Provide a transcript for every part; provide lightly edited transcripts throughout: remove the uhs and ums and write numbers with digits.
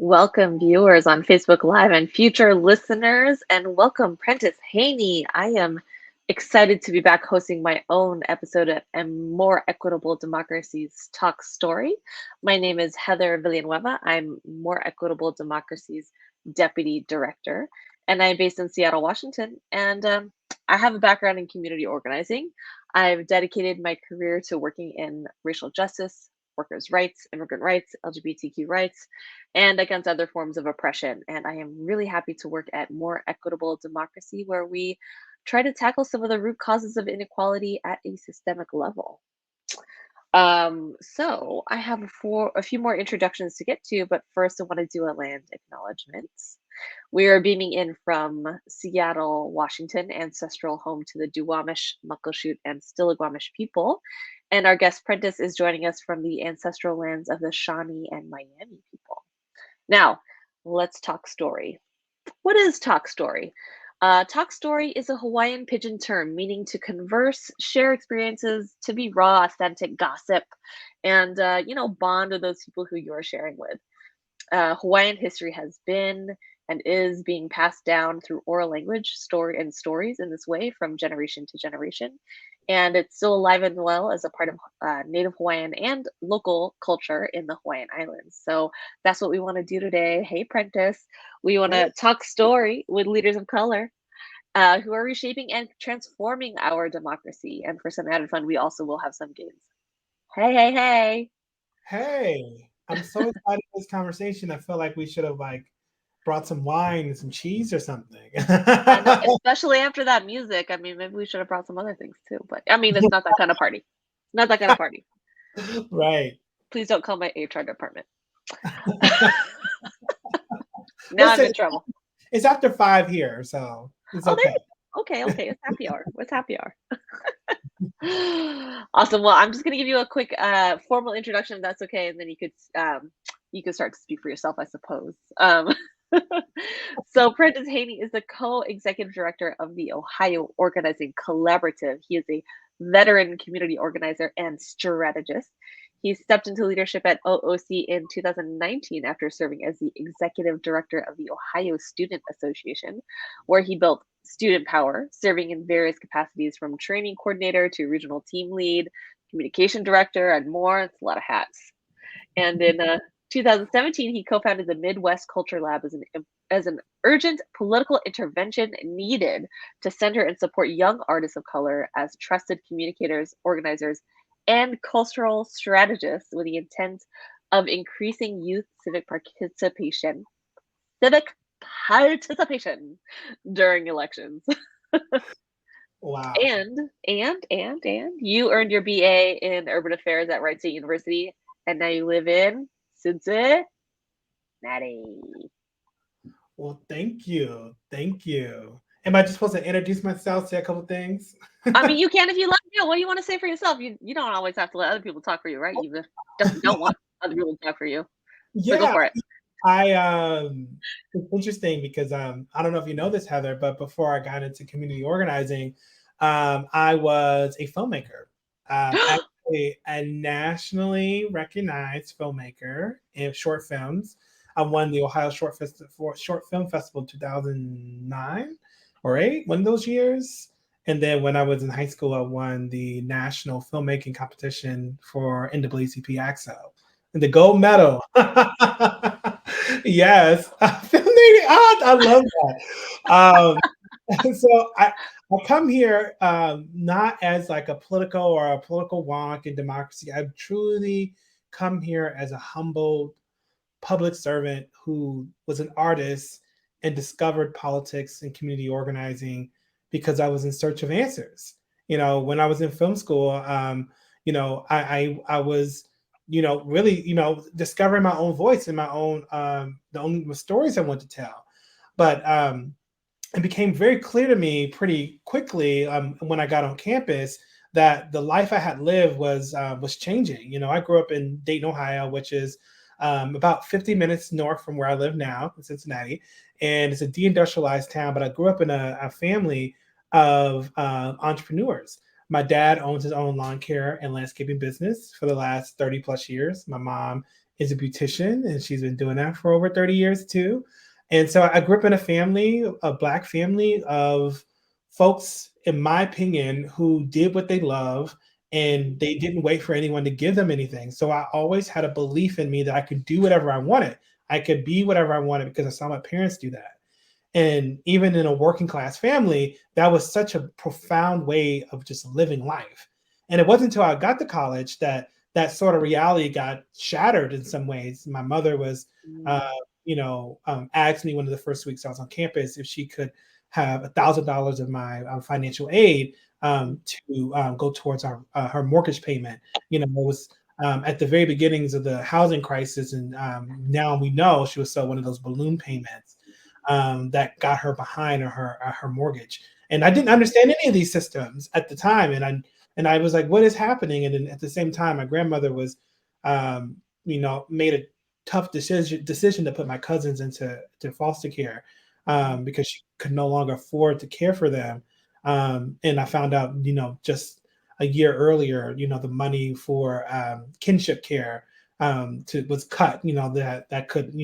Welcome, viewers on Facebook Live and future listeners, and welcome, Prentiss Haney. I am excited to be back hosting my own episode of A More Equitable Democracies Talk Story. My name is Heather Villanueva. I'm More Equitable Democracies Deputy Director, and I'm based in Seattle, Washington. And I have a background in community organizing. I've dedicated my career to working in racial justice, workers' rights, immigrant rights, LGBTQ rights, and against other forms of oppression. And I am really happy to work at More Equitable Democracy, where we try to tackle some of the root causes of inequality at a systemic level. So I have a few more introductions to get to, but first I want to do a land acknowledgements. We are beaming in from Seattle, Washington, ancestral home to the Duwamish, Muckleshoot, and Stillaguamish people. And our guest Prentiss is joining us from the ancestral lands of the Shawnee and Miami people. Now, let's talk story. What is talk story? Talk story is a Hawaiian pidgin term meaning to converse, share experiences, to be raw, authentic gossip, and bond with those people who you're sharing with. Hawaiian history has been and is being passed down through oral language, story, and stories in this way from generation to generation. And it's still alive and well as a part of Native Hawaiian and local culture in the Hawaiian Islands. So that's what we want to do today. Hey, Prentiss, we want to talk story with leaders of color who are reshaping and transforming our democracy. And for some added fun, we also will have some games. Hey, hey, hey. Hey, I'm so excited for this conversation. I feel like we should have brought some wine and some cheese or something. I know, especially after that music. I mean, maybe we should have brought some other things too. But I mean, it's not that kind of party. Not that kind of party. Right. Please don't call my HR department. Now I'm in trouble. It's after 5 here, so it's okay. Okay. It's happy hour. What's happy hour? Awesome. Well, I'm just going to give you a quick formal introduction, if that's okay, and then you could start to speak for yourself, I suppose. So Prentiss Haney is the co-executive director of the Ohio Organizing Collaborative. He is a veteran community organizer and strategist. He stepped into leadership at OOC in 2019 after serving as the executive director of the Ohio Student Association, where he built student power, serving in various capacities from training coordinator to regional team lead, communication director, and more. It's a lot of hats. And in 2017, he co-founded the Midwest Culture Lab as an urgent political intervention needed to center and support young artists of color as trusted communicators, organizers, and cultural strategists with the intent of increasing youth civic participation during elections. Wow. And you earned your BA in urban affairs at Wright State University, and now you live in Cincinnati. Well, thank you. Am I just supposed to introduce myself, say a couple things? I mean, you can if you like. Yeah, what do you want to say for yourself? You don't always have to let other people talk for you, right? You don't want other people to talk for you. So go for it. It's interesting because I don't know if you know this, Heather, but before I got into community organizing, I was a filmmaker, actually a nationally recognized filmmaker in short films. I won the Ohio Short Film Festival in 2009 or 8, one of those years. And then when I was in high school, I won the national filmmaking competition for NAACP AXO. And the gold medal. Yes. I love that. So I come here not as like a political wonk in democracy. I truly come here as a humble public servant who was an artist and discovered politics and community organizing because I was in search of answers. When I was in film school, I was, really, discovering my own voice and my own the own stories I want to tell. But it became very clear to me pretty quickly when I got on campus that the life I had lived was changing. I grew up in Dayton, Ohio, which is about 50 minutes north from where I live now in Cincinnati, and it's a deindustrialized town. But I grew up in a family of entrepreneurs. My dad owns his own lawn care and landscaping business for the last 30 plus years. My mom is a beautician, and she's been doing that for over 30 years too. And so I grew up in a family, a Black family of folks, in my opinion, who did what they love and they didn't wait for anyone to give them anything. So I always had a belief in me that I could do whatever I wanted. I could be whatever I wanted because I saw my parents do that. And even in a working class family, that was such a profound way of just living life. And it wasn't until I got to college that that sort of reality got shattered in some ways. My mother was, uh, Mm, asked me one of the first weeks I was on campus if she could have $1,000 of my financial aid mm, to go towards her mortgage payment. It was at the very beginnings of the housing crisis, and now we know she was still one of those balloon payments that got her behind on her mortgage. And I didn't understand any of these systems at the time, and I was like, "What is happening?" And then at the same time, my grandmother was, made a tough decision to put my cousins into foster care mm, because she could no longer afford to care for them. And I found out, just a year earlier, the money for kinship care was cut. That could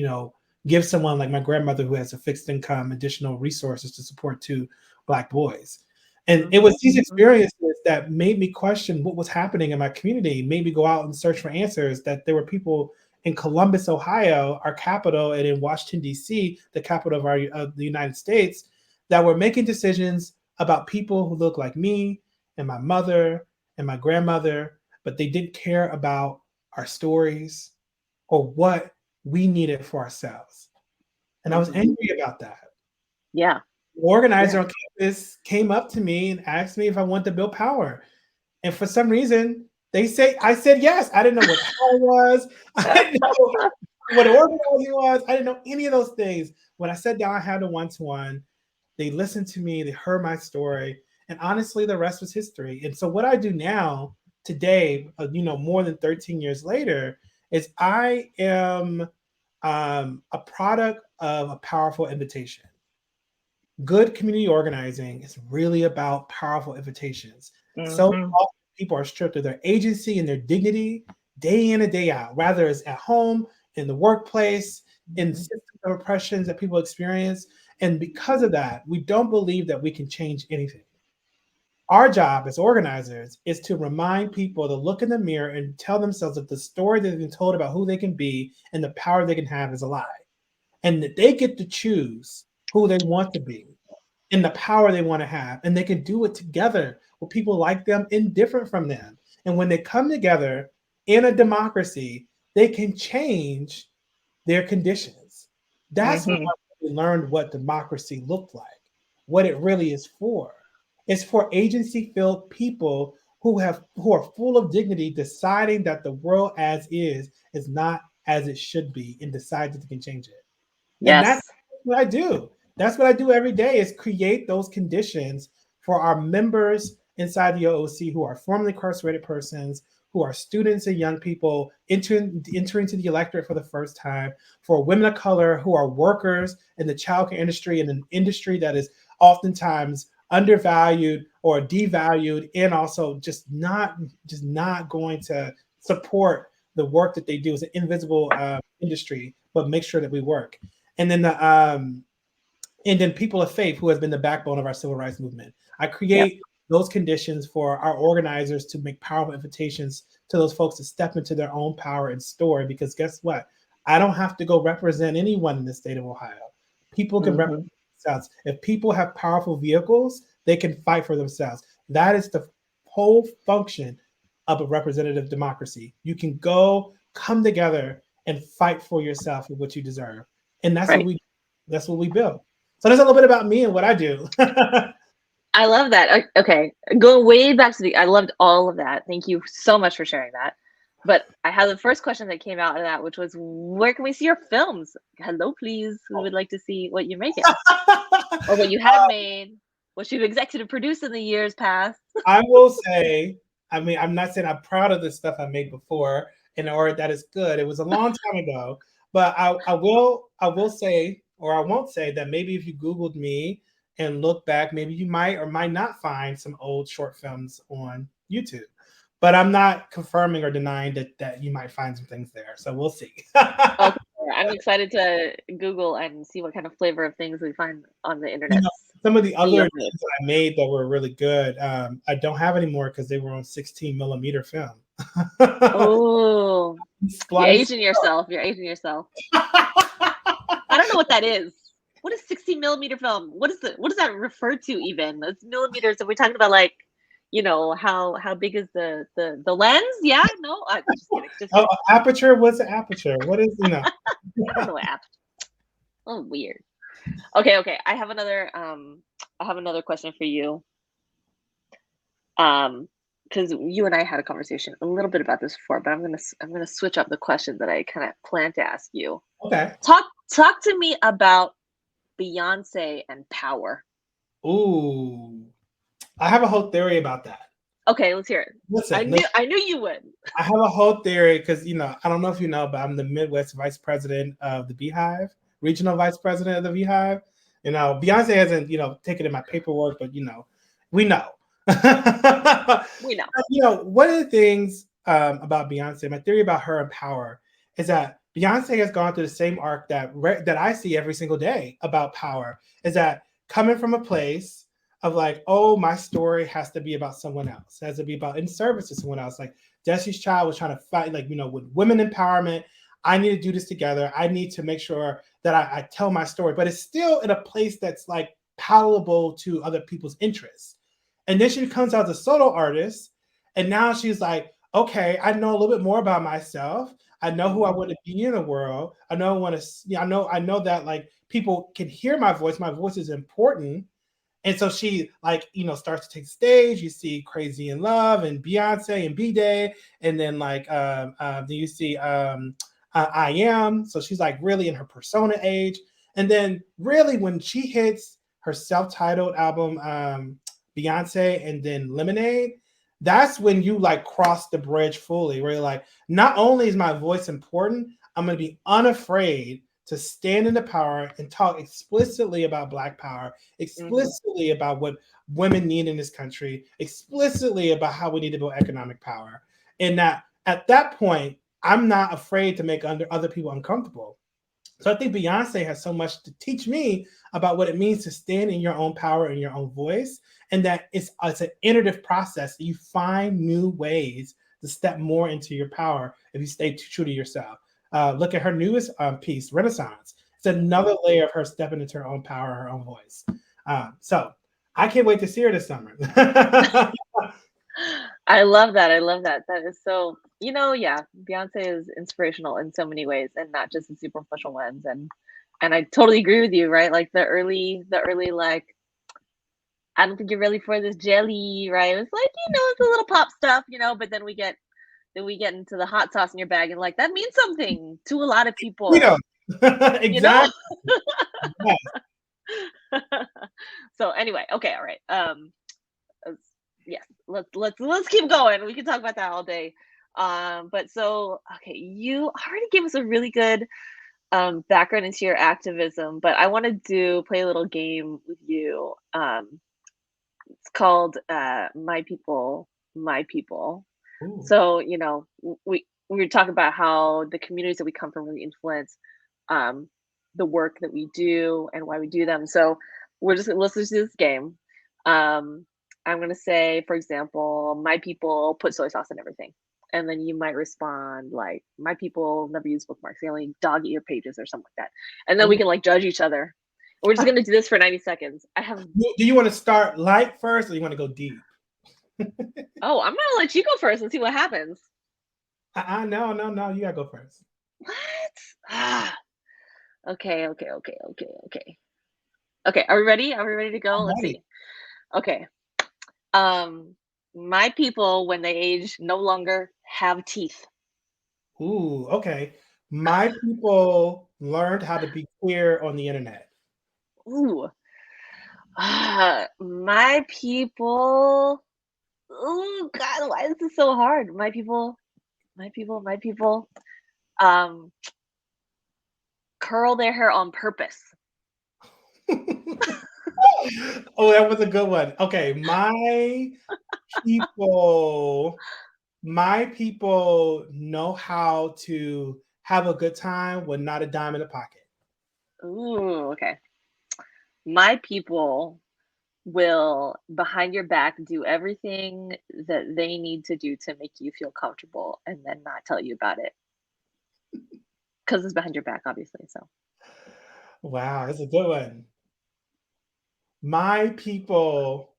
give someone like my grandmother who has a fixed income additional resources to support two Black boys. And it was mhm, these mhm. experiences that made me question what was happening in my community, made me go out and search for answers. That there were people in Columbus, Ohio, our capital, and in Washington, D.C., the capital of the United States, that were making decisions about people who look like me and my mother and my grandmother, but they didn't care about our stories or what we needed for ourselves. And I was Mhm. angry about that. Yeah, The organizer yeah. on campus came up to me and asked me if I wanted to build power. And for some reason, I said yes. I didn't know what power was. I didn't know what organizing was. I didn't know any of those things. When I sat down, I had a one-to-one. They listened to me, they heard my story, and honestly, the rest was history. And so, what I do now, today, more than 13 years later, is I am a product of a powerful invitation. Good community organizing is really about powerful invitations. So Mhm, often people are stripped of their agency and their dignity day in and day out, whether it's at home, in the workplace, in mhm. systems of oppressions that people experience. And because of that, we don't believe that we can change anything. Our job as organizers is to remind people to look in the mirror and tell themselves that the story that they've been told about who they can be and the power they can have is a lie, and that they get to choose who they want to be and the power they want to have. And they can do it together with people like them and different from them. And when they come together in a democracy, they can change their conditions. That's when Mhm. we learned what democracy looked like, what it really is for. It's for agency-filled people who are full of dignity, deciding that the world as is not as it should be, and decide that they can change it. And that's Yes. what I do. That's what I do every day is create those conditions for our members inside the OOC who are formerly incarcerated persons, who are students and young people entering to the electorate for the first time, for women of color who are workers in the childcare industry, in an industry that is oftentimes undervalued or devalued, and also just not going to support the work that they do as an invisible industry, but make sure that we work. And then people of faith who has been the backbone of our civil rights movement. I Yep. create those conditions for our organizers to make powerful invitations to those folks to step into their own power and story. Because guess what? I don't have to go represent anyone in the state of Ohio. People can represent Mhm. themselves. If people have powerful vehicles, they can fight for themselves. That is the whole function of a representative democracy. You can go come together and fight for yourself and what you deserve. And Right. that's what we build. So that's a little bit about me and what I do. I love that. Okay. Going way back to I loved all of that. Thank you so much for sharing that. But I had the first question that came out of that, which was, where can we see your films? Hello, please. We would like to see what you're making or what you have made, what you've executive produced in the years past. I will say, I mean, I'm not saying I'm proud of the stuff I made before and or that is good. It was a long time ago, but I will say, or I won't say that maybe if you Googled me and look back, maybe you might or might not find some old short films on YouTube. But I'm not confirming or denying that you might find some things there. So we'll see. Okay. I'm excited to Google and see what kind of flavor of things we find on the You internet know, some of the that you other have made. things that I made that were really good, I don't have anymore because they were on 16 millimeter film. Oh, you're Splice. aging yourself. You're aging yourself. I don't know what that is. What is 60 millimeter film? What does that refer to even? It's millimeters. Are we talking about like, how big is the lens? Yeah, no, just kidding. Just Oh, kidding. aperture. What's the aperture? What is you know? I don't know what app. Oh, weird. Okay, okay. I have another question for you. Because you and I had a conversation a little bit about this before, but I'm gonna switch up the questions that I kind of plan to ask you. Okay. Talk to me about Beyonce and power. Ooh, I have a whole theory about that. Okay, let's hear it. I Listen, knew I knew you would. I have a whole theory because I don't know if you know, but I'm the Midwest Vice President of the Beehive, Regional Vice President of the Beehive. Beyonce hasn't taken in my paperwork, but we know. We know. One of the things about Beyonce, my theory about her and power, is that Beyonce has gone through the same arc that I see every single day about power. Is that coming from a place of like, oh, my story has to be about someone else. It has to be about in service to someone else. Like Destiny's Child was trying to fight, like, with women empowerment. I need to do this together. I need to make sure that I tell my story, but it's still in a place that's like palatable to other people's interests. And then she comes out as a solo artist, and now she's like, okay, I know a little bit more about myself. I know who I Mhm. want to be in the world. I know I want to. I know that like people can hear my voice. My voice is important, and so she starts to take the stage. You see Crazy in Love and Beyonce and B Day, and then then you see I Am. So she's like really in her persona age, and then really when she hits her self-titled album, Beyonce, and then Lemonade, that's when you like cross the bridge fully. Where you're like, not only is my voice important, I'm gonna be unafraid to stand in the power and talk explicitly about Black power, Mhm. explicitly about what women need in this country, explicitly about how we need to build economic power. And that at that point, I'm not afraid to make other people uncomfortable. So I think Beyonce has so much to teach me about what it means to stand in your own power and your own voice, and that it's an iterative process. That you find new ways to step more into your power if you stay true to yourself. Look at her newest piece, Renaissance. It's another Mhm. layer of her stepping into her own power, her own voice. So I can't wait to see her this summer. I love that. I love that. That is so, yeah, Beyonce is inspirational in so many ways and not just in superficial ones. And I totally agree with you, right? Like the early like, I don't think you're ready for this jelly, right? It's like, it's a little pop stuff, but then we get into the hot sauce in your bag and like that means something to a lot of you know, people, you know? exactly. Yes. So anyway, okay, all right. uh, yes, let's keep going. We can talk about that all day. But so okay, you already gave us a really good background into your activism, but I want to do play a little game with you. It's called My People, My People. Ooh. So, we were talking about how the communities that we come from really influence um, the work that we do and why we do them. So let's just do this game. Um, I'm gonna say, for example, my people put soy sauce in everything. And then you might respond like, my people never use bookmarks. They only dog ear pages or something like that. And then we Ooh. can like judge each other. We're just gonna do this for 90 seconds. I have. Do you want to start light first, or you want to go deep? Oh, I'm gonna let you go first and see what happens. No, no, no. You gotta go first. What? Ah. Okay, okay, okay, okay, okay. Okay, are we ready? Are we ready to go? I'm Let's ready. see. Okay. Um, my people, when they age, no longer have teeth. Ooh, okay. My people learned how to be queer on the internet. Ooh. My people. Ooh, God, why is this so hard? My people, my people, my people. Um, curl their hair on purpose. Oh, that was a good one. Okay, people, my people know how to have a good time with not a dime in the pocket. Ooh, okay. My people will, behind your back, do everything that they need to do to make you feel comfortable and then not tell you about it. Because it's behind your back, obviously. So, Wow, that's a good one. My people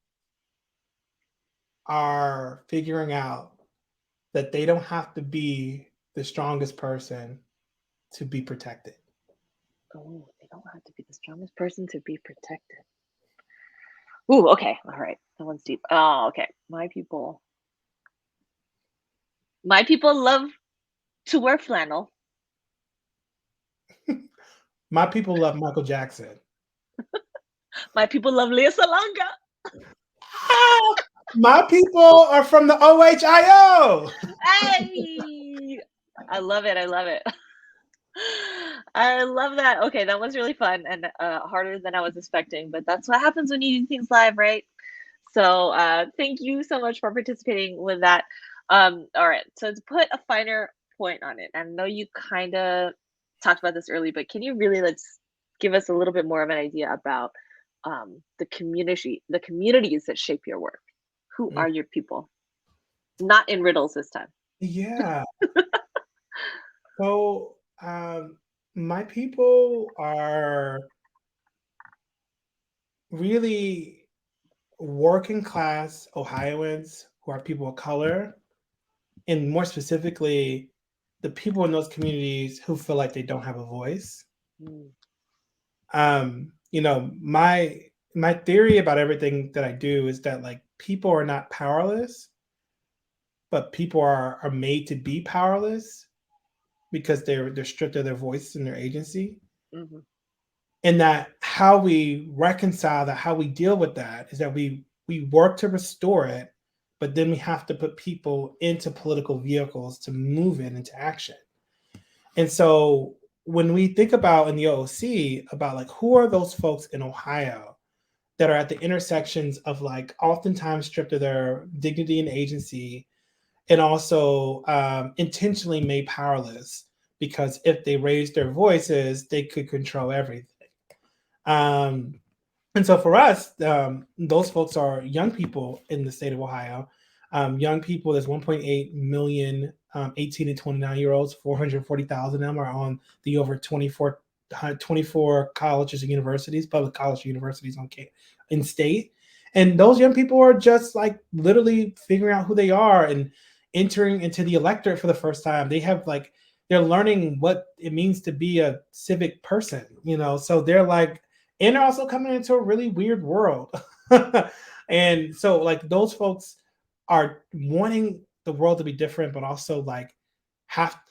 are figuring out that they don't have to be the strongest person to be protected. oh, they don't have to be the strongest person to be protected. Ooh, okay. All right. That one's deep. Oh, okay. My people love to wear flannel. My people love Michael Jackson. My people love Leah Salonga. Ah, my people are from the OHIO. Hey! I love it. I love it. I love that. Okay, that was really fun and harder than I was expecting, but that's what happens when you do things live, right? So, thank you so much for participating with that. All right, so to put a finer point on it, I know you kind of talked about this early, but can you really let's give us a little bit more of an idea about the communities that shape your work? Who are your people? Not in riddles this time. Yeah. So, my people are really working class Ohioans who are people of color, and more specifically, the people in those communities who feel like they don't have a voice. Mm, My theory about everything that I do is that like people are not powerless, but people are made to be powerless because they're stripped of their voice and their agency. mhm, And that how we reconcile that, how we deal with that is that we work to restore it, but then we have to put people into political vehicles to move it into action. And so when we think about in the OOC about like who are those folks in Ohio that are at the intersections of like oftentimes stripped of their dignity and agency, and also intentionally made powerless because if they raised their voices, they could control everything. Um, and so for us, those folks are young people in the state of Ohio. Young people, there's 1.8 million 18 and 29-year-olds, 440,000 of them are on the over 24 colleges and universities, public college universities in state. And those young people are just like literally figuring out who they are and entering into the electorate for the first time. They're learning what it means to be a civic person, so they're like, and they're also coming into a really weird world. And so like those folks are wanting the world to be different, but also like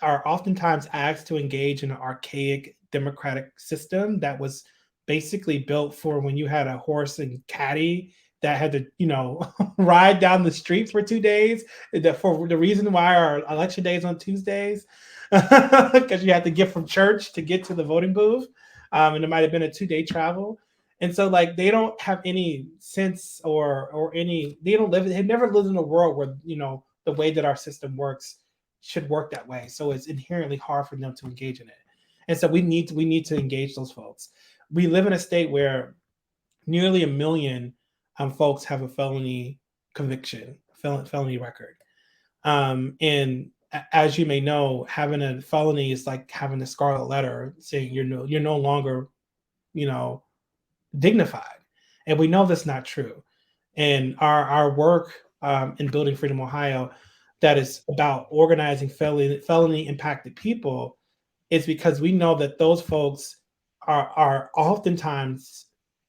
are oftentimes asked to engage in an archaic democratic system that was basically built for when you had a horse and caddy that had to, ride down the street for 2 days. For the reason why our election day is on Tuesdays, because you had to get from church to get to the voting booth, and it might have been a 2-day travel. And so, like, they don't have any sense or any. They don't live. They never lived in a world where the way that our system works should work that way. So it's inherently hard for them to engage in it. And so we need to engage those folks. We live in a state where nearly a million folks have a felony conviction, felony record. And as you may know, having a felony is like having a scarlet letter saying you're no longer, you know, dignified. And we know that's not true. And our work in Building Freedom Ohio, that is about organizing felony impacted people, is because we know that those folks are oftentimes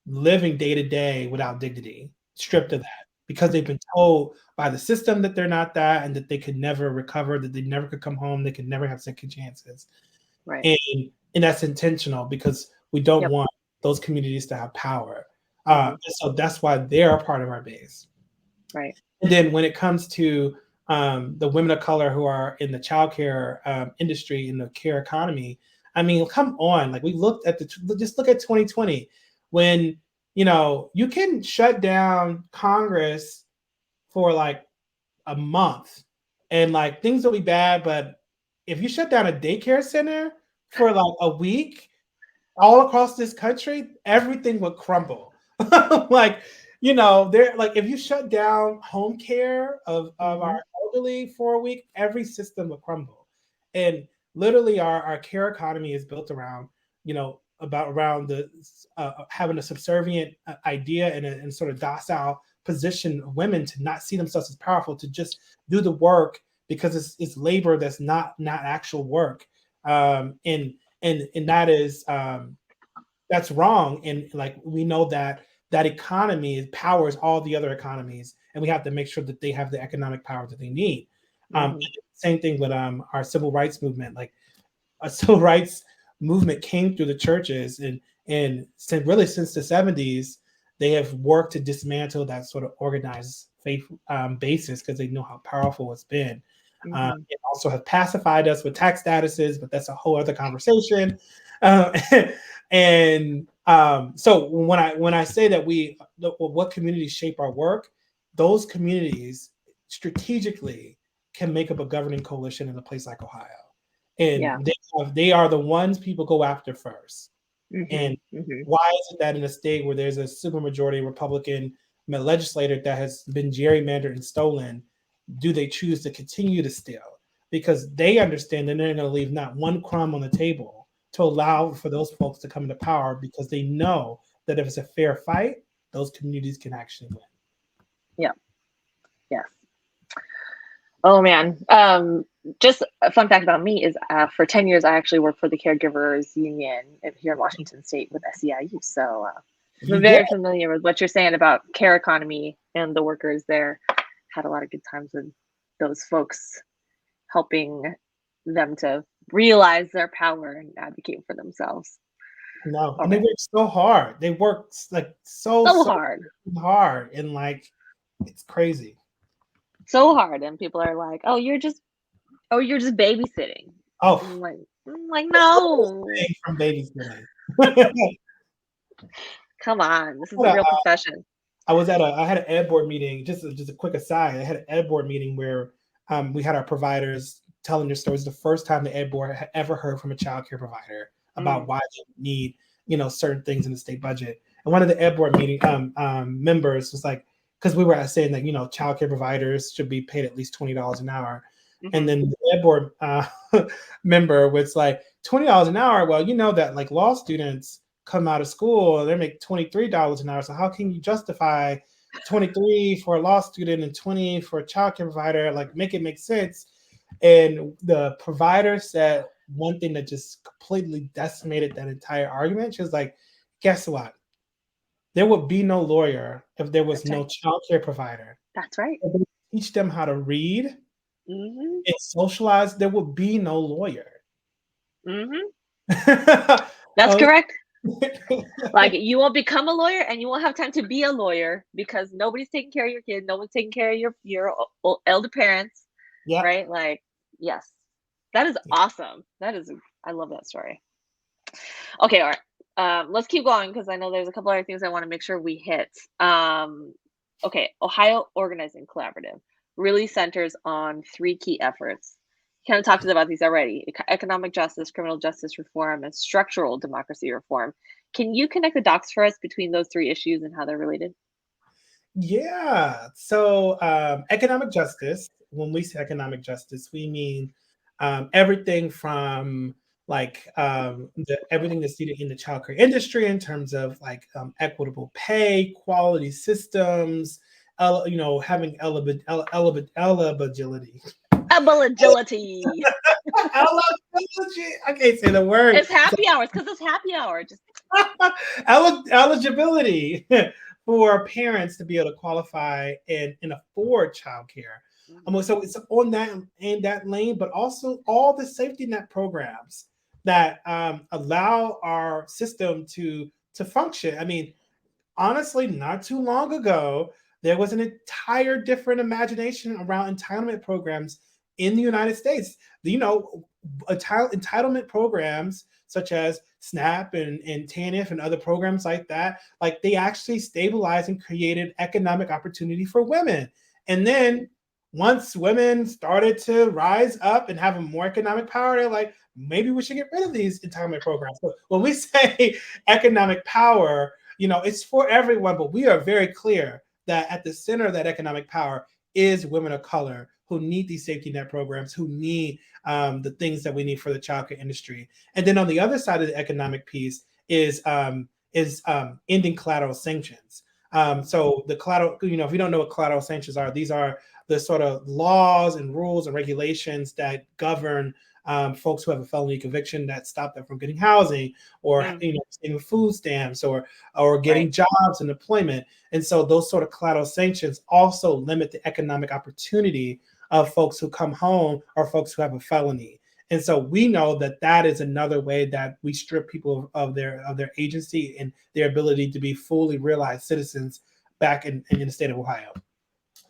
living day to day without dignity, stripped of that, because they've been told by the system that they're not that, and that they could never recover, that they never could come home, they could never have second chances. Right. And that's intentional because we don't Yep. want those communities to have power. Hmm. So that's why they're a part of our base. Right. And then when it comes to the women of color who are in the childcare industry, in the care economy, I mean, come on! Like, we looked at just look at 2020, when you can shut down Congress for like a month, and like things will be bad, but if you shut down a daycare center for like a week, all across this country, everything would crumble. Like, they're like, if you shut down home care of our Hmm. elderly for a week, every system would crumble. And literally, our care economy is built around, around the having a subservient idea, and sort of docile position of women to not see themselves as powerful, to just do the work because it's labor that's not actual work. And that is that's wrong. And like, we know that that economy powers all the other economies, and we have to make sure that they have the economic power that they need. Hmm. Same thing with our civil rights movement. Like, a civil rights movement came through the churches, and since the 70s, they have worked to dismantle that sort of organized faith basis, because they know how powerful it's been. Hmm. It also has pacified us with tax statuses, but that's a whole other conversation. Um, and so when I say that what communities shape our work, those communities strategically can make up a governing coalition in a place like Ohio, Yeah. and they are the ones people go after first. Hmm. And Hmm. why is it that in a state where there's a supermajority Republican legislator that has been gerrymandered and stolen, do they choose to continue to steal? Because they understand that they're going to leave not one crumb on the table to allow for those folks to come into power, because they know that if it's a fair fight, those communities can actually win. Yeah. Yes. Oh man. Just a fun fact about me is, for 10 years I actually worked for the Caregivers Union here in Washington State with SEIU. So You I'm did. very familiar with what you're saying about care economy and the workers there. Had a lot of good times with those folks, helping them to realize their power and advocate for themselves. No, Oh and they man, work so hard. They work like so so hard, hard, and like, it's crazy. so hard, and people are like, oh, you're just babysitting." Oh, I'm like, the furthest no, thing from babysitting. come on, this is a real profession. I had an ed board meeting. Just a quick aside. I had an ed board meeting where we had our providers telling their stories. The first time the ed board had ever heard from a child care provider about Mm, why they need certain things in the state budget. And one of the ed board meeting members was like, because we were saying that child care providers should be paid at least $20 an hour, and hmm. then the ed board member was like, $20 an hour. Well, you know that like law students come out of school, they make $23 an hour. So how can you justify 23 for a law student and 20 for a child care provider? Like, make it make sense. And the provider said one thing that just completely decimated that entire argument. She was like, guess what? There would be no lawyer if there was That's no right. child care provider. That's right. If they teach them how to read Hmm. and socialize, there would be no lawyer. Hmm. That's Oh, correct. Like, you won't become a lawyer, and you won't have time to be a lawyer because nobody's taking care of your kid. No one's taking care of your elder parents, yeah. right? Like, yes, that is awesome. I love that story. Okay, all right. Let's keep going because I know there's a couple other things I want to make sure we hit. Okay, Ohio Organizing Collaborative really centers on three key efforts. Kind of talked about these already: economic justice, criminal justice reform, and structural democracy reform. Can you connect the dots for us between those three issues and how they're related? Yeah. So, economic justice, when we say economic justice, we mean everything from like everything that's needed in the childcare industry in terms of like equitable pay, quality systems, having eligibility. Double agility. Eligibility. I can't say the word. It's happy hours because it's happy hour. Just Eligibility for parents to be able to qualify and afford childcare. So it's on that in that lane, but also all the safety net programs that allow our system to function. I mean, honestly, not too long ago, there was an entire different imagination around entitlement programs in the United States. You know, entitlement programs such as SNAP and TANF and other programs like they actually stabilized and created economic opportunity for women. And then once women started to rise up and have a more economic power, they're like, maybe we should get rid of these entitlement programs. So when we say economic power, it's for everyone, but we are very clear that at the center of that economic power is women of color who need these safety net programs, who need the things that we need for the childcare industry. And then on the other side of the economic piece is ending collateral sanctions. So the collateral, if you don't know what collateral sanctions are, these are the sort of laws and rules and regulations that govern folks who have a felony conviction that stop them from getting housing or receiving food stamps or getting jobs and employment. And so those sort of collateral sanctions also limit the economic opportunity of folks who come home or folks who have a felony. And so we know that that is another way that we strip people of their agency and their ability to be fully realized citizens back in the state of Ohio.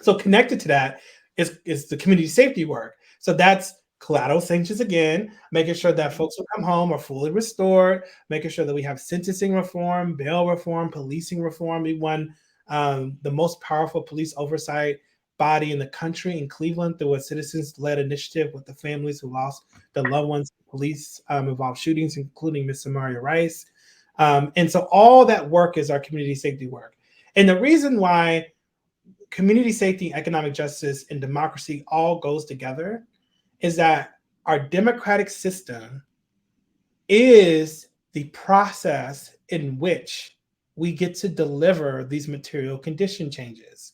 So connected to that is the community safety work. So that's collateral sanctions again, making sure that folks who come home are fully restored, making sure that we have sentencing reform, bail reform, policing reform. We won the most powerful police oversight body in the country in Cleveland through a citizens-led initiative with the families who lost their loved ones in police involved shootings, including Miss Samaria Rice. And so all that work is our community safety work. And the reason why community safety, economic justice, and democracy all goes together is that our democratic system is the process in which we get to deliver these material condition changes.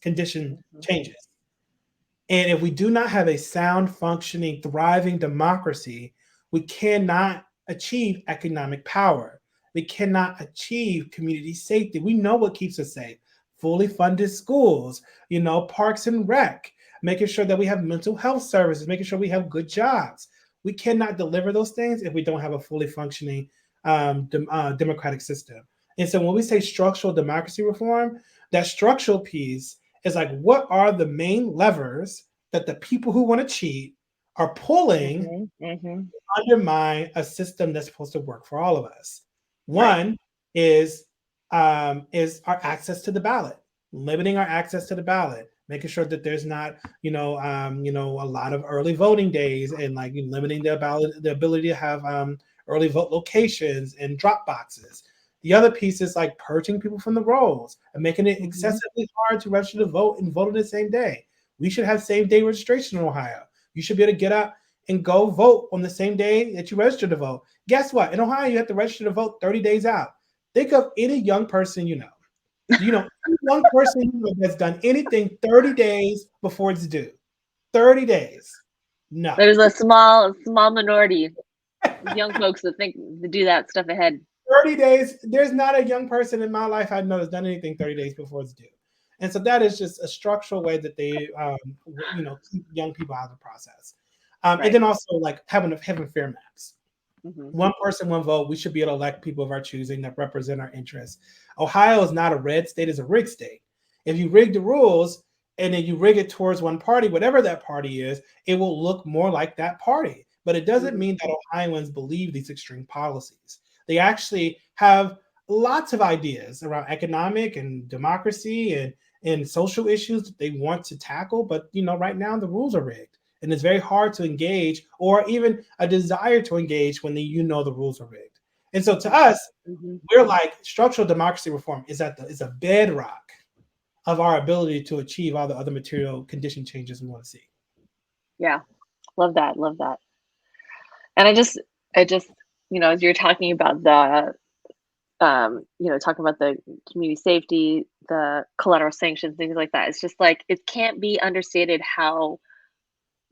And if we do not have a sound, functioning, thriving democracy, we cannot achieve economic power. We cannot achieve community safety. We know what keeps us safe. Fully funded schools, parks and rec, making sure that we have mental health services, making sure we have good jobs. We cannot deliver those things if we don't have a fully functioning democratic system. And so when we say structural democracy reform, that structural piece is like, what are the main levers that the people who want to cheat are pulling to undermine a system that's supposed to work for all of us? One is our access to the ballot, limiting our access to the ballot, making sure that there's not, a lot of early voting days, and like limiting the ability to have early vote locations and drop boxes. The other piece is like purging people from the rolls and making it excessively hard to register to vote and vote on the same day. We should have same day registration in Ohio. You should be able to get up and go vote on the same day that you register to vote. Guess what? In Ohio, you have to register to vote 30 days out. Think of any young person you know. Any young person you know that's done anything 30 days before it's due. 30 days. No. There's a small minority of young folks that think to do that stuff ahead. 30 days. There's not a young person in my life I know that's done anything 30 days before it's due. And so that is just a structural way that they, keep young people out of the process. And then also like having fair maps. One person, one vote. We should be able to elect people of our choosing that represent our interests. Ohio is not a red state; it's a rigged state. If you rig the rules and then you rig it towards one party, whatever that party is, it will look more like that party. But it doesn't mean that Ohioans believe these extreme policies. They actually have lots of ideas around economic and democracy and social issues that they want to tackle. But right now the rules are rigged. And it's very hard to engage or even a desire to engage when the rules are rigged. And so to us, we're like structural democracy reform is a bedrock of our ability to achieve all the other material condition changes we want to see. Yeah. Love that. And I just as you're talking about talking about the community safety, the collateral sanctions, things like that. It's just like it can't be understated how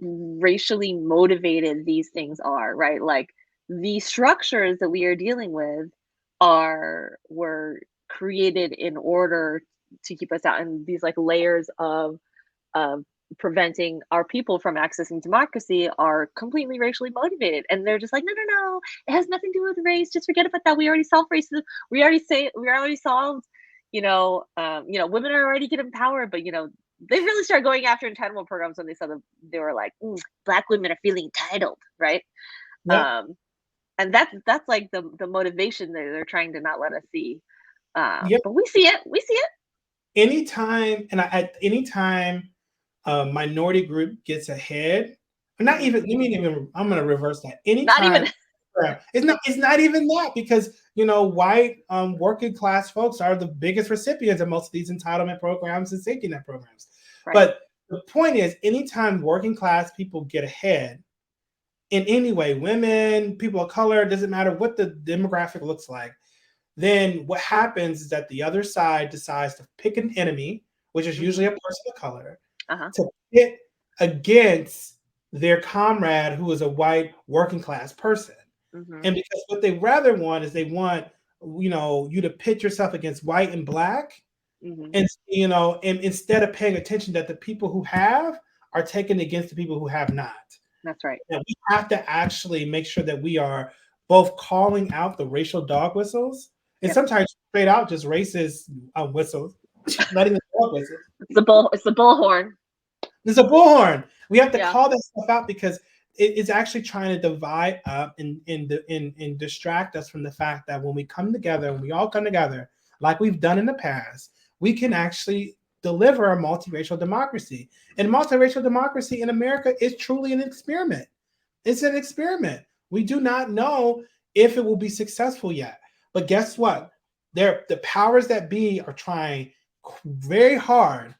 racially motivated these things are, right? Like the structures that we are dealing with were created in order to keep us out, and these like layers of preventing our people from accessing democracy are completely racially motivated, and they're just like, no, no, no, it has nothing to do with race, just forget about that, we already solved racism, we already solved, women are already getting power, but they really started going after entitlement programs when they saw they were like, black women are feeling entitled, right? Yep. um and that's like the motivation that they're trying to not let us see. Yep. But we see it. Anytime and at any time a minority group gets ahead, or not Hmm. even, let me even, I'm going to reverse that. Not Anytime, even. it's not even that, because white working class folks are the biggest recipients of most of these entitlement programs and safety net programs. Right. But the point is, anytime working class people get ahead in any way, women, people of color, doesn't matter what the demographic looks like, then what happens is that the other side decides to pick an enemy, which is Hmm. usually a person of color, Uh-huh. to pit against their comrade who is a white working class person. Hmm. And because what they rather want is they want you to pit yourself against white and black, Hmm. and instead of paying attention that the people who have are taken against the people who have not. That's right. And we have to actually make sure that we are both calling out the racial dog whistles, and Yep. sometimes straight out just racist whistles, not even dog whistles. It's the bullhorn. There's a bullhorn. We have to Yeah. call that stuff out because it is actually trying to divide up and distract us from the fact that when we come together, when we all come together, like we've done in the past, we can actually deliver a multiracial democracy. And multiracial democracy in America is truly an experiment. It's an experiment. We do not know if it will be successful yet. But guess what? The powers that be are trying very hard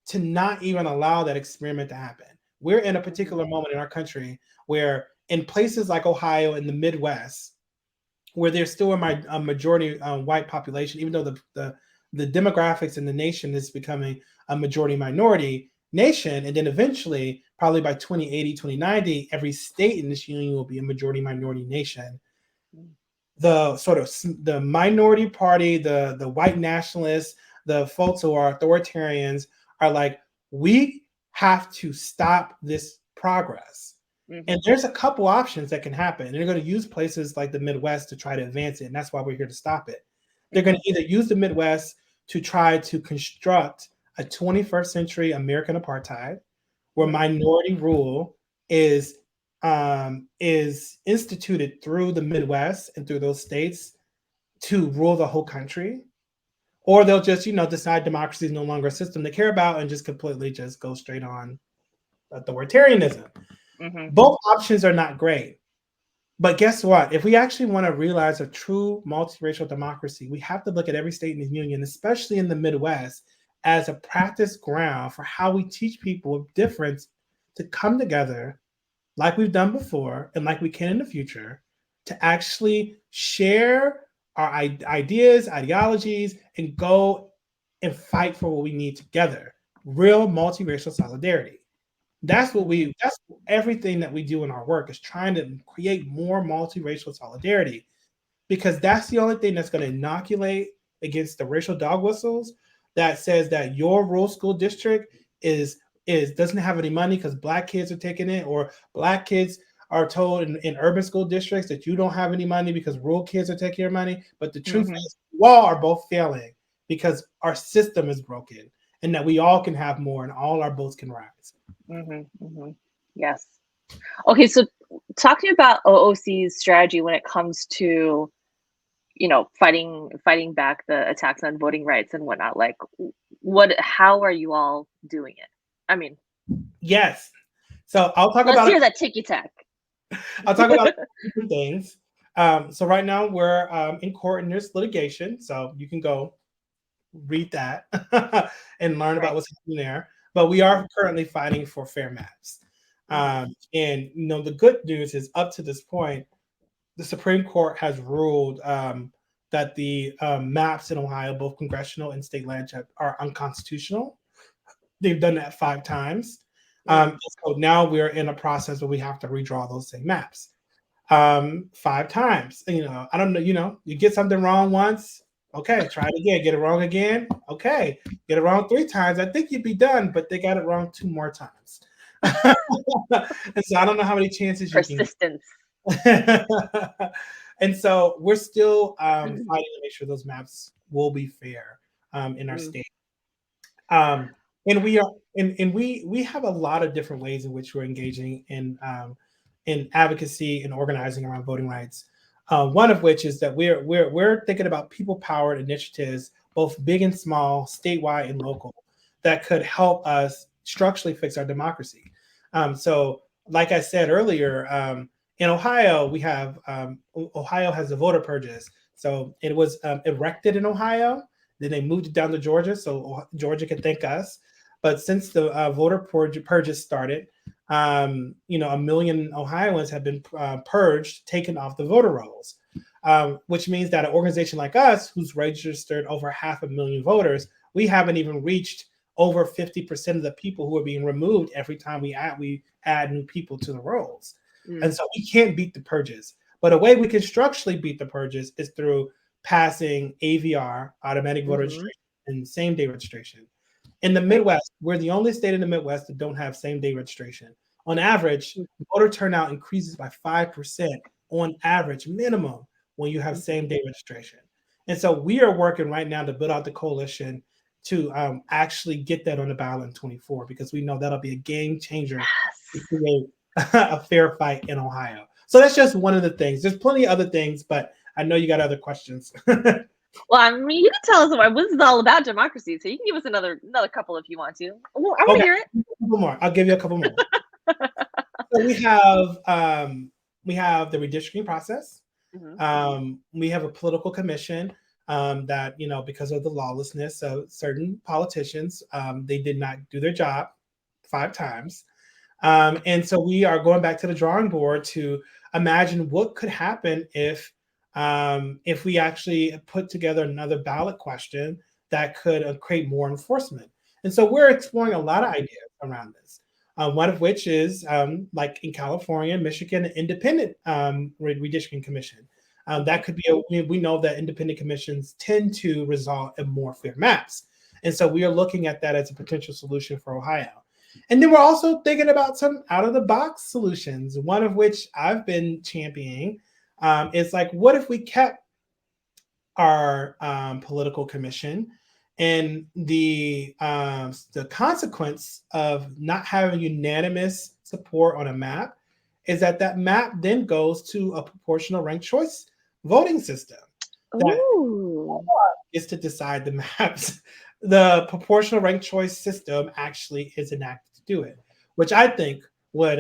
to not even allow that experiment to happen. We're in a Hmm. particular moment in our country where, in places like Ohio in the Midwest, where there's still a majority white population, even though the demographics in the nation is becoming a majority minority nation, and then eventually, probably by 2080, 2090, every state in this union will be a majority minority nation. The sort of the minority party, the white nationalists, the folks who are authoritarians are like, we have to stop this progress. And Hmm. there's a couple options that can happen. They're going to use places like the Midwest to try to advance it, and that's why we're here to stop it. They're going Hmm. to either use the Midwest to try to construct a 21st century American apartheid, where Hmm. minority rule is is instituted through the Midwest and through those states to rule the whole country, or they'll just decide democracy is no longer a system they care about and just completely just go straight on authoritarianism. Hmm. Both options are not great. But guess what? If we actually want to realize a true multiracial democracy, we have to look at every state in the union, especially in the Midwest, as a practice ground for how we teach people of difference to come together like we've done before and like we can in the future, to actually share our ideas, ideologies, and go and fight for what we need together. Real multiracial solidarity. Hmm. That's everything that we do in our work, is trying to create more multiracial solidarity, because that's the only thing that's going to inoculate against the racial dog whistles that says that your rural school district is doesn't have any money because black kids are taking it, or black kids are told in urban school districts that you don't have any money because rural kids are taking your money. But the truth Hmm. is, we all are both failing because our system is broken, and that we all can have more and all our boats can rise. Hmm. Hmm. Yes. Okay, so talking about OOC's strategy when it comes to fighting back the attacks on voting rights and whatnot, like how are you all doing it? I mean, Yes. So I'll talk let's about hear that ticky tack. I'll talk about different things. So right now we're in court and there's litigation, so you can go read that and learn about Right. what's happening there. But we Hmm. are currently fighting for fair maps. Hmm. And the good news is, up to this point, the Supreme Court has ruled that the maps in Ohio, both congressional and state land, are unconstitutional. They've done that 5 times. Mm. So now we're in a process where we have to redraw those same maps 5 times. I don't know. You get something wrong once. Okay, try it again. Get it wrong again. Okay, get it wrong 3 times. I think you'd be done, but they got it wrong 2 more times. And so I don't know how many chances you can Persistence. get. And so we're still fighting to make sure those maps will be fair in our Mm. state. Um, and we have a lot of different ways in which we're engaging in advocacy and organizing around voting rights. One of which is that we're thinking about people powered initiatives, both big and small, statewide and local, that could help us structurally fix our democracy. So, like I said earlier, in Ohio, Ohio has the voter purges. So it was erected in Ohio, then they moved it down to Georgia, so Georgia could thank us. But since the voter purges started, 1 million Ohioans have been purged, taken off the voter rolls, which means that an organization like us, who's registered over 500,000 voters, we haven't even reached over 50% of the people who are being removed every time we add new people to the rolls. And Mm. so we can't beat the purges. But a way we can structurally beat the purges is through passing AVR, automatic voter Mhm. registration, and same day registration. In the Right. Midwest, we're the only state in the Midwest that don't have same day registration. On average, Mm. voter turnout increases by 5% on average, minimum, when you have Mhm. same day registration. And so we are working right now to build out the coalition to actually get that on the ballot in 24, because we know that'll be a game changer to Yes. create a fair fight in Ohio. So that's just one of the things. There's plenty of other things, but I know you got other questions. Well, I mean, you can tell us what this is all about democracy, so you can give us another couple if you want to. Well, I wanna Okay, hear it. a couple more. I'll give you a couple more. So we have the redistricting process. Mhm. We have a political commission that, because of the lawlessness of certain politicians, they did not do their job 5 times. And so we are going back to the drawing board to imagine what could happen if we actually put together another ballot question that could create more enforcement. And so we're exploring a lot of ideas around this. One of which is, like in California, Michigan, independent redistricting commission. That Mhm. could be we know that independent commissions tend to result in more fair maps. And so we are looking at that as a potential solution for Ohio. And then we're also thinking about some out of the box solutions, one of which I've been championing. Is like, what if we kept our political commission, and the consequence of not having unanimous support on a map is that map then goes to a proportional ranked choice voting system that Ooh. is to decide the maps. The proportional ranked choice system actually is enacted to do it, which I think would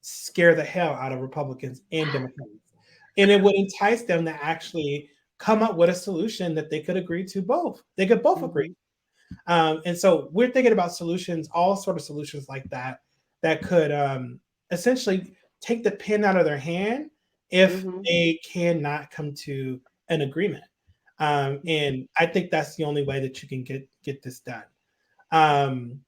scare the hell out of Republicans and Democrats. And it would entice them to actually come up with a solution that they could agree to both. They could both agree. Mhm. And so we're thinking about solutions, all sort of solutions like that, that could essentially take the pen out of their hand if Mhm. they cannot come to an agreement. And I think that's the only way that you can get this done. Um,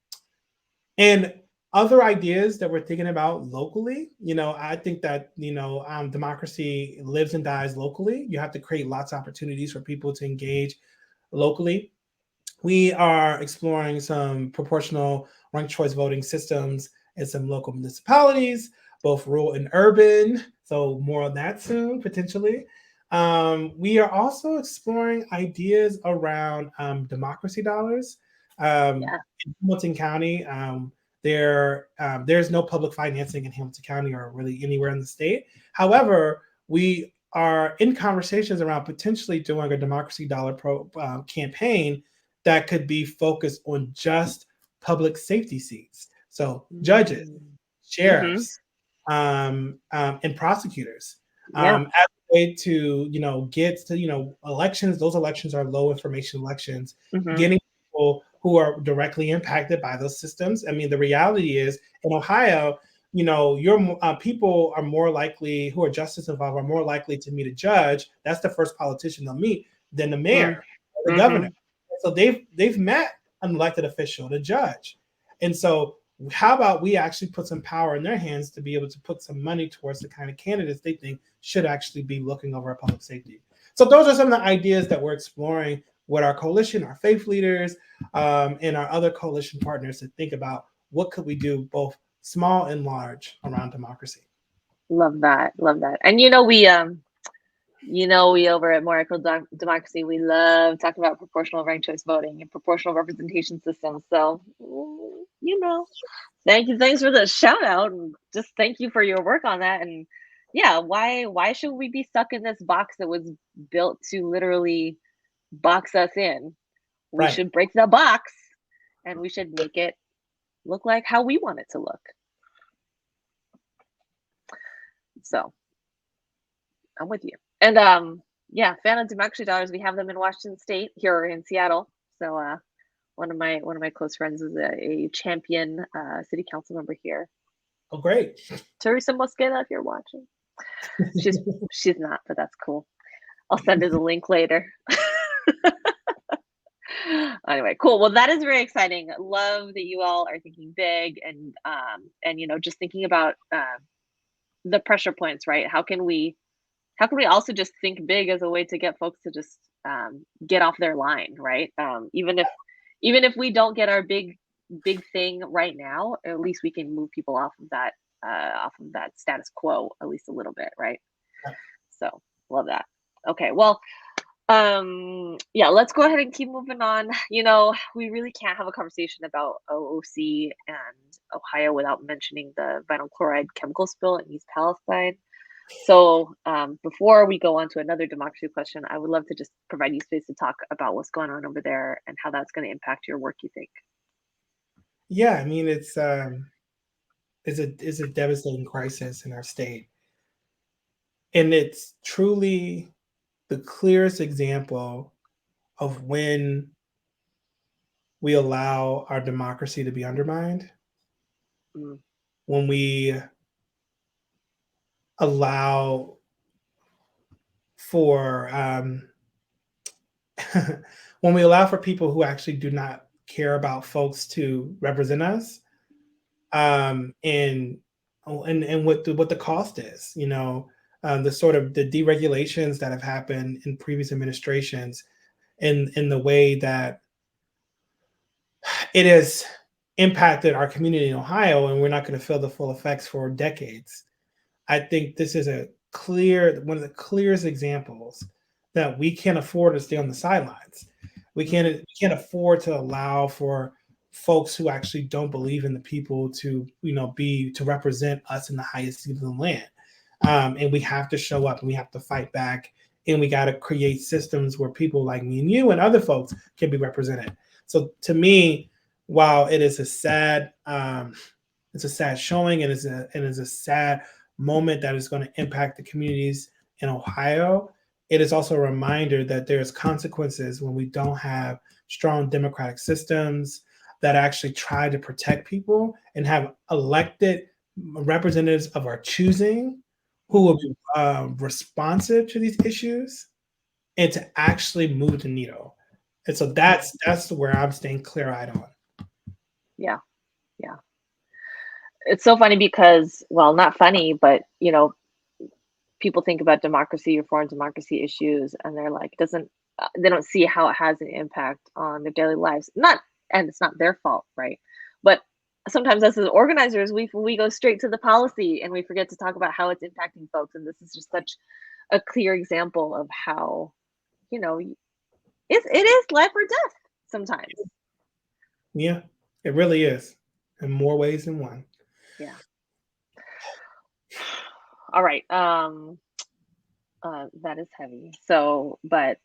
and other ideas that we're thinking about locally, I think that democracy lives and dies locally. You have to create lots of opportunities for people to engage locally. We are exploring some proportional ranked choice voting systems in some local municipalities, both rural and urban. So more on that soon, potentially. We are also exploring ideas around democracy dollars. Yeah. In Hamilton County, there's no public financing in Hamilton County or really anywhere in the state. However, we are in conversations around potentially doing a democracy dollar campaign that could be focused on just public safety seats. So judges, Mm. Mhm. sheriffs, and prosecutors, Yeah. as a way to get to elections. Those elections are low information elections. Mhm. Getting people who are directly impacted by those systems. I mean, the reality is in Ohio. people are more likely, who are justice involved, are more likely to meet a judge. That's the first politician they'll meet than the Mm. mayor or the governor. Mhm. So they've met an elected official, the judge. And so how about we actually put some power in their hands to be able to put some money towards the kind of candidates they think should actually be looking over our public safety. So those are some of the ideas that we're exploring with our coalition, our faith leaders, and our other coalition partners to think about what could we do both small and large around democracy. Love that. Love that. And we over at More Equal Democracy, we love talking about proportional ranked choice voting and proportional representation systems. So, thank you. Thanks for the shout out. And just thank you for your work on that. And yeah, why should we be stuck in this box that was built to literally box us in? We Right. should break the box and we should make it look like how we want it to look. So I'm with you. And yeah, fan of Democracy Dollars. We have them in Washington State, here in Seattle. So one of my close friends is a champion city council member here. Oh, great. Teresa Mosqueda, if you're watching. She's she's not, but that's cool. I'll send her the link later. Anyway, cool. Well, that is very exciting. Love that you all are thinking big and just thinking about the pressure points, right? How can we also just think big as a way to get folks to just get off their line, right? Even if we don't get our big thing right now, at least we can move people off of that status quo at least a little bit, right? So love that. Okay, well, yeah, let's go ahead and keep moving on. We really can't have a conversation about OOC and Ohio without mentioning the vinyl chloride chemical spill in East Palestine. So before we go on to another democracy question, I would love to just provide you space to talk about what's going on over there and how that's going to impact your work, you think? Yeah, I mean it's a devastating crisis in our state, and it's truly the clearest example of when we allow our democracy to be undermined, Mm, when we allow for when we allow for people who actually do not care about folks to represent us, and what the cost is, the sort of the deregulations that have happened in previous administrations, in the way that it has impacted our community in Ohio, and we're not going to feel the full effects for decades. I think this is one of the clearest examples that we can't afford to stay on the sidelines. We mm, can't afford to allow for folks who actually don't believe in the people to be to represent us in the highest seat of the land. And we have to show up and we have to fight back, and we got to create systems where people like me and you and other folks can be represented. So to me, while it's a sad showing, and it's a sad moment that is going to impact the communities in Ohio. It is also a reminder that there's consequences when we don't have strong democratic systems that actually try to protect people and have elected representatives of our choosing who will mhm. be responsive to these issues and to actually move the needle. And so that's where I'm staying clear eyed on. Yeah, yeah. It's so funny because, well, not funny, but people think about democracy or foreign democracy issues, and they're like, doesn't they don't see how it has an impact on their daily lives. Not, and it's not their fault, right? But sometimes us as organizers, we go straight to the policy and we forget to talk about how it's impacting folks. And this is just such a clear example of how you know it is life or death sometimes. Yeah, it really is in more ways than one. Yeah. All right. That is heavy. So, but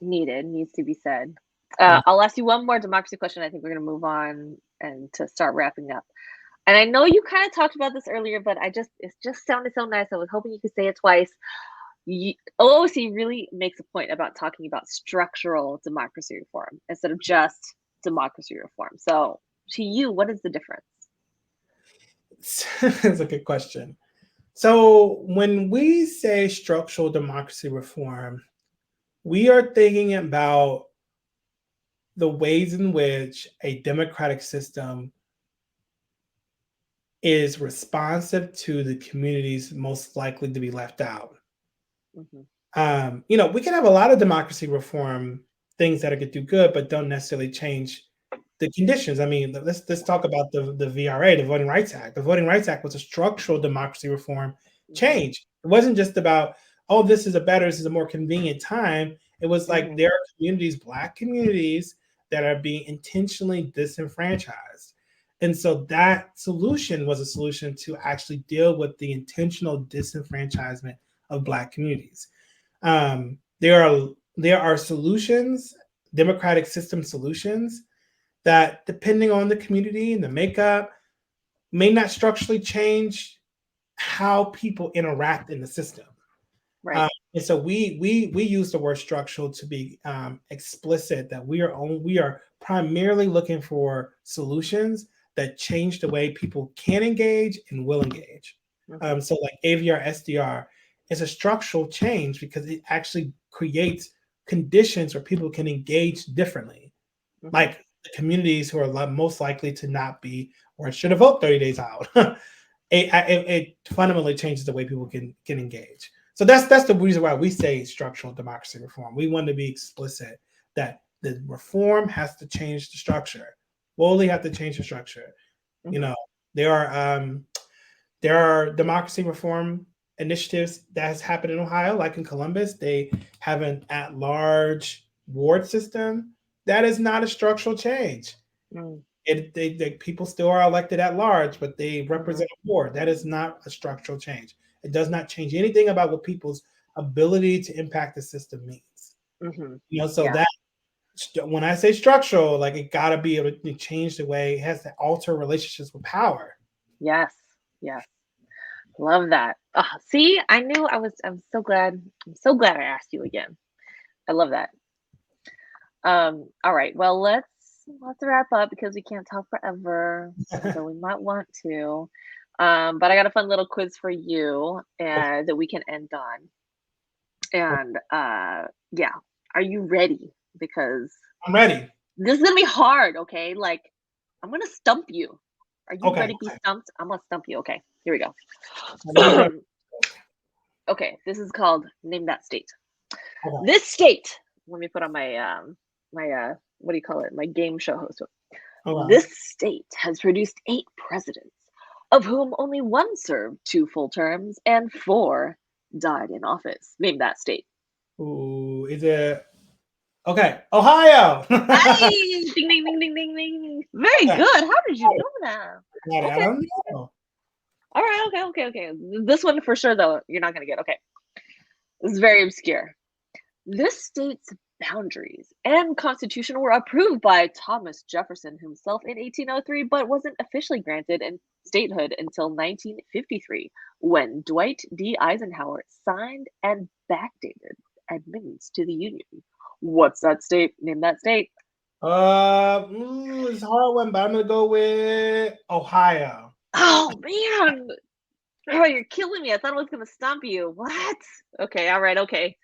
needs to be said. I'll ask you one more democracy question. I think we're going to move on and to start wrapping up. And I know you kind of talked about this earlier, but it just sounded so nice. I was hoping you could say it twice. OOC really makes a point about talking about structural democracy reform instead of just democracy reform. So, to you, what is the difference? That's a good question. So when we say structural democracy reform, we are thinking about the ways in which a democratic system is responsive to the communities most likely to be left out. Mhm. We can have a lot of democracy reform things that could do good, but don't necessarily change the conditions. I mean, let's talk about the VRA, the Voting Rights Act. The Voting Rights Act was a structural democracy reform Mhm. change. It wasn't just about, oh, this is a more convenient time. It was like Mhm. there are communities, Black communities, that are being intentionally disenfranchised. And so that solution was a solution to actually deal with the intentional disenfranchisement of Black communities. There are solutions, democratic system solutions that, depending on the community and the makeup, may not structurally change how people interact in the system. Right. And so we use the word structural to be explicit that we are primarily looking for solutions that change the way people can engage and will engage. Mhm. So like AVR SDR is a structural change because it actually creates conditions where people can engage differently, Mhm. like the communities who are most likely to not be or should have voted 30 days out. It fundamentally changes the way people can engage. So that's the reason why we say structural democracy reform. We want to be explicit that the reform has to change the structure. Fully have to change the structure. You Mhm. know, there are there are democracy reform initiatives that has happened in Ohio, like in Columbus. They have an at-large ward system. That is not a structural change. Mm. People still are elected at large, but they Mhm. represent a board. That is not a structural change. It does not change anything about what people's ability to impact the system means. Mhm. So Yeah. that when I say structural, like it got to be able to change the way it has to alter relationships with power. Yes. Yes. Love that. Ah, see, I knew I was. I'm so glad. I'm so glad I asked you again. I love that. All right. Well, let's wrap up because we can't talk forever, although we might want to. But I got a fun little quiz for you, and that we can end on. And yeah, are you ready? Because I'm ready. this is gonna be hard. Okay, like I'm gonna stump you. Are you Okay, ready to be stumped? I'm gonna stump you. Okay, here we I'm ready. go. Okay, this is called Name That State. Okay. This state. Let me put on my what do you call it? My game show host. Okay. This state has produced 8 presidents, of whom only one served 2 full terms and 4 died in office. Name that state. Ooh, is it okay? Ohio. Ay! Ding, ding, ding, ding, ding, ding. Very Okay. good. How did you know that? I Okay. don't know. All right. Okay. Okay. Okay. This one for sure, though, you're not going to get. Okay. This is very obscure. This state's boundaries and constitution were approved by Thomas Jefferson himself in 1803, but wasn't officially granted in statehood until 1953, when Dwight D. Eisenhower signed and backdated admittance to the Union. What's that state? Name that state. It's a hard one, but I'm gonna go with Ohio. Oh man! Oh, you're killing me. I thought I was gonna stump you. What? Okay, all right, okay.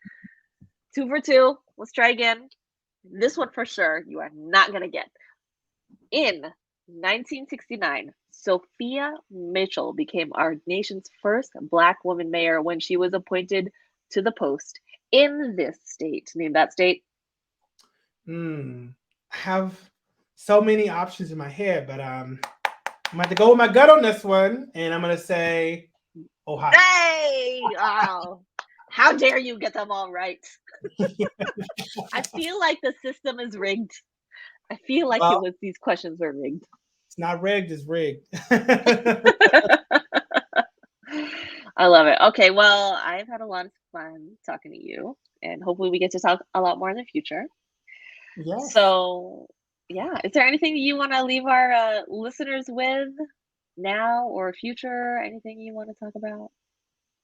2 for 2. Let's try again. This one for sure you are not gonna get. In 1969, Sophia Mitchell became our nation's first Black woman mayor when she was appointed to the post in this state. Name that state. Hmm. I have so many options in my head, but I'm going to go with my gut on this one, and I'm gonna say Ohio. Hey! Oh, how dare you get them all right? I feel like the system is rigged. I feel like Well, it was these questions were rigged. it's not rigged; it's rigged. I love it. Okay, well, I've had a lot of fun talking to you, and hopefully we get to talk a lot more in the future. Yes. So, yeah, is there anything you want to leave our listeners with now or future? Anything you want to talk about?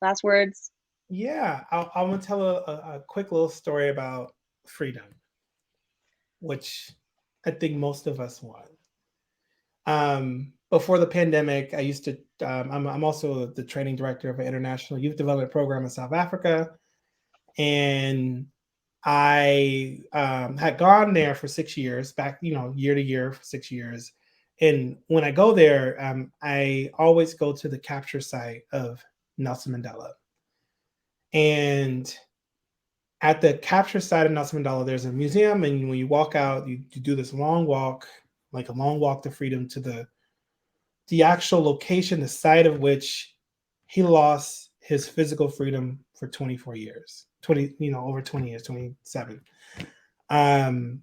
Last words? Yeah, I'm gonna tell a quick little story about freedom, which I think most of us want. before the pandemic, I used to. I'm also the training director of an international youth development program in South Africa, and I had gone there for 6 years, back year to year for 6 years. And when I go there, I always go to the capture site of Nelson Mandela. And at the capture site of Nelson Mandela, there's a museum, and when you walk out, you do this long walk, like a long walk to freedom, to the actual location, the site of which he lost his physical freedom for 24 years, 20, over 20 years, 27. Um,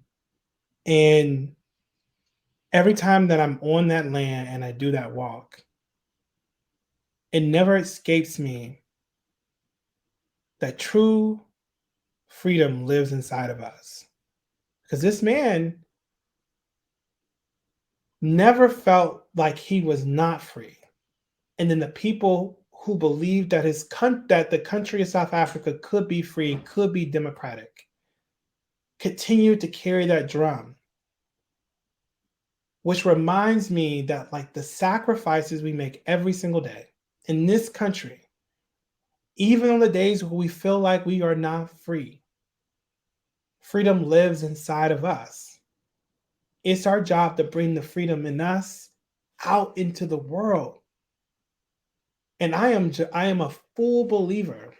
and every time that I'm on that land and I do that walk, it never escapes me that true freedom lives inside of us. Because this man never felt like he was not free. And then the people who believed that that the country of South Africa could be free, could be democratic, continued to carry that drum, which reminds me that, like, the sacrifices we make every single day in this country, even on the days where we feel like we are not free, freedom lives inside of us. It's our job to bring the freedom in us out into the world. And I am a full believer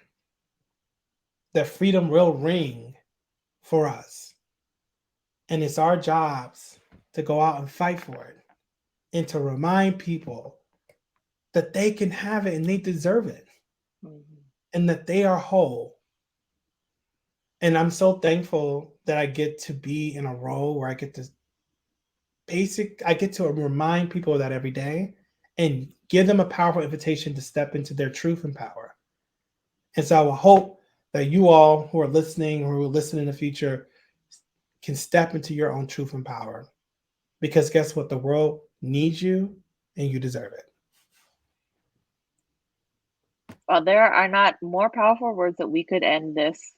that freedom will ring for us. And it's our jobs to go out and fight for it and to remind people that they can have it and they deserve it, and that they are whole. And I'm so thankful that I get to be in a role where I get to remind people of that every day and give them a powerful invitation to step into their truth and power. And so I will hope that you all who are listening or who will listen in the future can step into your own truth and power. Because guess what? The world needs you and you deserve it. Well, there are not more powerful words that we could end this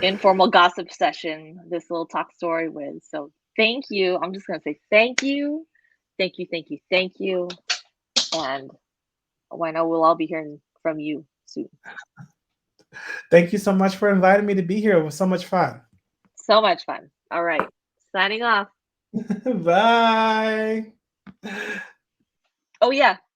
informal gossip session, this little talk story with. So thank you. I'm just going to say thank you. Thank you, thank you, thank you. And I know we'll all be hearing from you soon. Thank you so much for inviting me to be here. It was so much fun. So much fun. All right. Signing off. Bye. Oh, yeah.